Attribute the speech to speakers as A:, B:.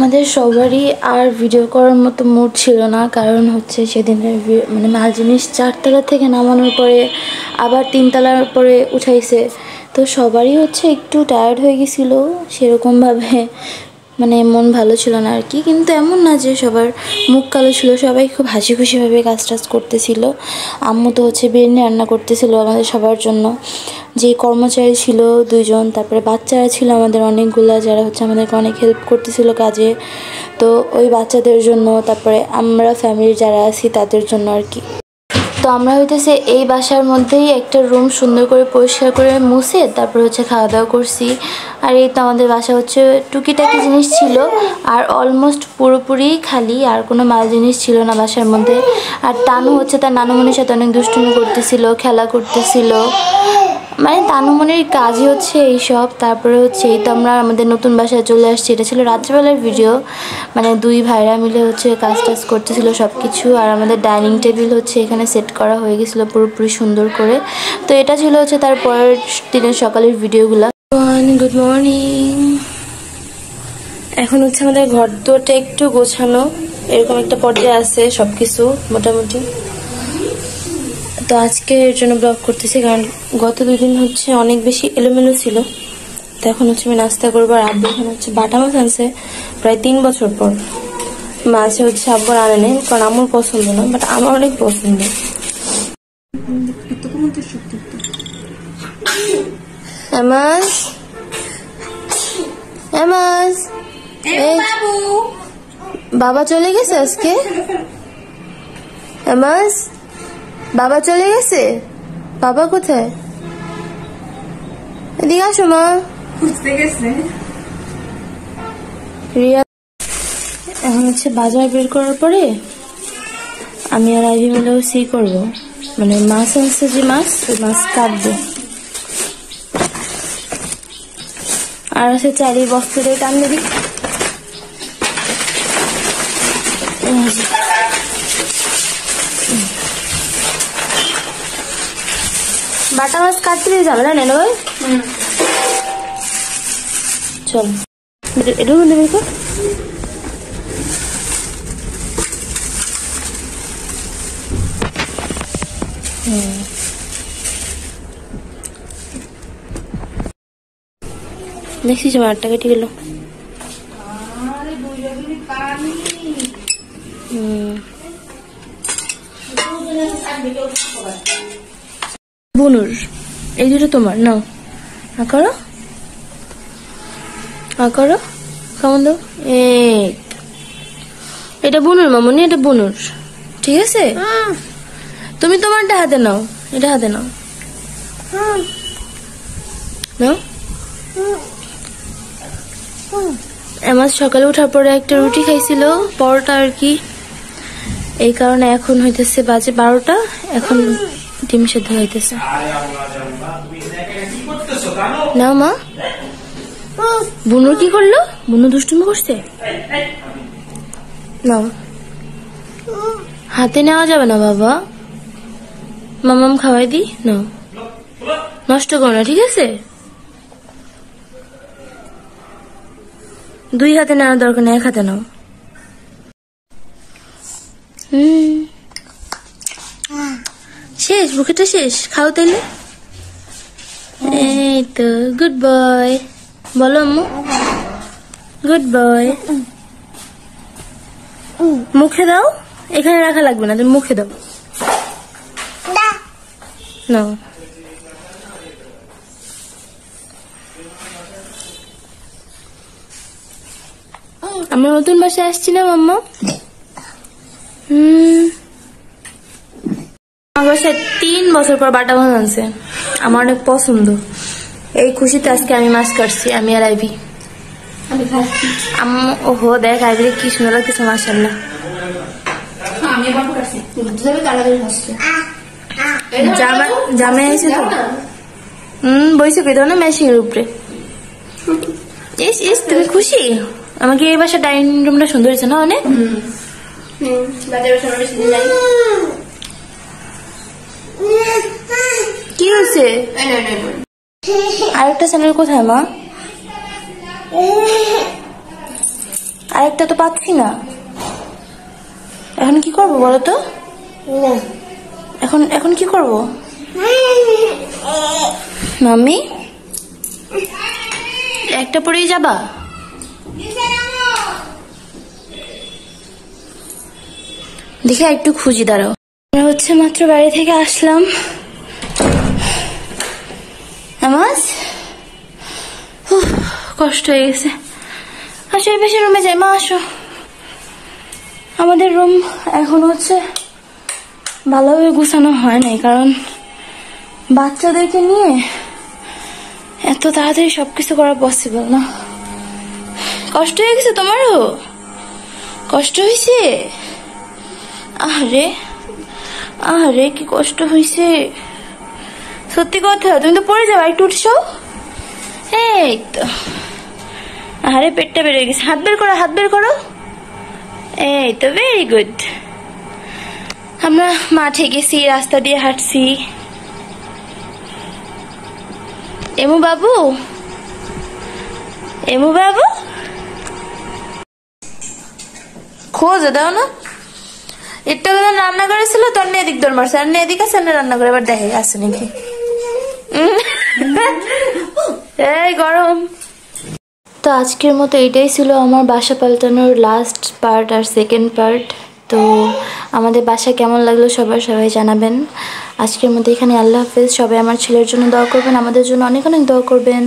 A: আমাদের সবারই আর ভিডিও করার মতো মুড ছিল না, কারণ হচ্ছে সেদিনের মানে মাল জিনিস 4 তলা থেকে নামানোর পরে আবার 3 তলার পরে উঠাইছে, তো সবারই হচ্ছে একটু টায়ার্ড হয়ে গেছিলো সেরকমভাবে, মানে মন ভালো ছিল না আর কি। কিন্তু এমন না যে সবার মুখ কালো ছিল, সবাই খুব হাসি খুশিভাবে কাজ টাজ করতেছিল। আম্মু তো হচ্ছে বিরিয়ানি রান্না করতেছিল আমাদের সবার জন্য, যে কর্মচারী ছিল 2 জন, তারপরে বাচ্চারা ছিল আমাদের অনেকগুলা, যারা হচ্ছে আমাদেরকে অনেক হেল্প করতেছিল কাজে। তো ওই বাচ্চাদের জন্য, তারপরে আমরা ফ্যামিলির যারা আছি তাদের জন্য আর কি। তো আমরা হইতেছে এই বাসার মধ্যেই একটা রুম সুন্দর করে পরিষ্কার করে মুছে তারপর হচ্ছে খাওয়া দাওয়া করছি। আর এই তো আমাদের বাসা হচ্ছে টুকিটাকি জিনিস ছিল, আর অলমোস্ট পুরোপুরি খালি, আর কোনো মাল জিনিস ছিল না বাসার মধ্যে। আর তানু হচ্ছে তার নানুমনির সাথে অনেক দুষ্টুমি করতেছিল, খেলা করতেছিল, মানে তানুমনির কাজই হচ্ছে এইসব। তারপরে হচ্ছে এই তো আমরা আমাদের নতুন বাসায় চলে আসছি। এটা ছিল রাত্রেবেলার ভিডিও, মানে 2 ভাইরা মিলে হচ্ছে কাজ টাজ করতেছিল সব কিছু। আর আমাদের ডাইনিং টেবিল হচ্ছে এখানে সেট করা হয়ে গেছিলো পুরোপুরি সুন্দর করে। তো এটা ছিল হচ্ছে তার পরের দিনের সকালের ভিডিওগুলো। Good morning. এখন হচ্ছে আমাদের ঘর দুয়ারটা একটু গোছানো, এরকম একটা পর্যায়ে আছে সব কিছু মোটামুটি। তো আজকে এর জন্য ব্লগ করতেছি, কারণ গত 2 দিন হচ্ছে অনেক বেশি এলোমেলো ছিল। তো এখন হচ্ছে আমি নাস্তা করবো। আর আব্বু এখানে হচ্ছে বাটা মাছ আনছে প্রায় 3 বছর পর। মাছ হচ্ছে আব্বুর আনে নেই, কারণ আমার পছন্দ না, বাট আমার অনেক পছন্দ। বাবা চলে গেছে আজকে। বাবা চলে গেছে। বাবা কোথায়? এদিকে আসো মা। রিয়া এখন হচ্ছে বাজার বের করার পরে আমি আর আইভি মিলেও সি করবো, মানে মাছ আনছে যে মাছ, ওই মাছ কাটবো। আর আছে চারি বস্তা দিয়ে টান দিবি। বাটা মাছ কাটতে দিয়ে যাবে না নেন ভাই। চল এটা দেবে তো। দেখছিস আমার 8 টাকা কেটে গেল। বুনুর এই দুটো তোমার নাও, করো করো কেমন দাও। এটা বুনুর মামুনি, এটা বুনুর, ঠিক আছে? তুমি তোমারটা হাতে নাও, এটা হাতে নাও। নাও। আমার সকালে ওঠার পরে একটা রুটি খাইছিল, পরোটা আর কি। এই কারণে এখন হইতেছে বাজে 12টা, এখন ডিম সেদ্ধ হইতেছে। নাও মা। বুনুর কি করলো? বুনু দুষ্টুমি করছে। নাও, হাতে নেওয়া যাবে না বাবা, মামাম খাওয়াই দি। নাও, নষ্ট করো না, ঠিক আছে? 2 হাতে নেওয়ার দরকার নেই, 1 হাতে নাও। শেষ, বুকেটা শেষ, খাও তাইলে। এই তো গুড বয়, বলো আম্মু গুড বয়। মুখে দাও, এখানে রাখা লাগবে না, তুমি মুখে দাও। নাও। আমরা নতুন বাসায় আসছি না মাম্মা? আমার বাসায় 3 বছর পর বাটা মাছ আনছে, আমার অনেক পছন্দ। এই খুশিতে আজকে আমি মাছ কাটছি, আমি আর আইভি। আম্মু ওহো দেখ আইভি কি সুন্দর লাগতেছে মাশাআল্লাহ। জামে আইছে তো। বইছে কই দাও না মেশিং এর উপরে। ইস তুমি খুশি? আমাকে এই বাসা ডাইনিং রুমটা সুন্দর হয়েছে না অনেক? কি হয়েছে? আরেকটা চ্যানেল কোথায় মা? আরেকটা তো পাচ্ছি না। এখন কি করব বলো তো? এখন এখন কি করব মাম্মি? একটা পরেই যাবা? দেখে একটু খুঁজি, দাঁড়াও। আমরা হচ্ছে মাত্র বাড়ি থেকে আসলাম। নামাজ কষ্ট হয়ে গেছে। আসো এই পাশে রুমে যাই। মা আসো। আমাদের রুম এখন হচ্ছে ভালোভাবে গুছানো হয় নাই, কারণ বাচ্চাদেরকে নিয়ে এত তাড়াতাড়ি সবকিছু করা পসিবল না। কষ্ট হয়ে গেছে তোমারও? কষ্ট হয়েছে? আরে আরে কি কষ্ট হয়েছে, সত্যি কথা। তুমি তো পড়ে যাবে, একটু উঠছো। এই তো, আরে পেটটা বের হয়ে গেছে। হাত বের করো, হাত বের করো। এই তো, ভেরি গুড। আমরা মাঠে গেছি, রাস্তা দিয়ে হাঁটছি। এমু বাবু, এমু বাবু, খোঁজ দাও না। একটু রান্না করেছিল তোর নিয়ে এদিক দৌড় মারছে, আর নিয়ে এদিক আছে রান্না করে, এবার দেখে আছে নাকি। এই গরম। তো আজকের মতো এটাই ছিল আমার বাসা পাল্টানোর লাস্ট পার্ট আর সেকেন্ড পার্ট। তো আমাদের বাসা কেমন লাগলো সবাই জানাবেন। আজকের মতো এখানে আল্লাহ হাফেজ। সবাই আমার ছেলের জন্য দোয়া করবেন, আমাদের জন্য অনেক অনেক দোয়া করবেন।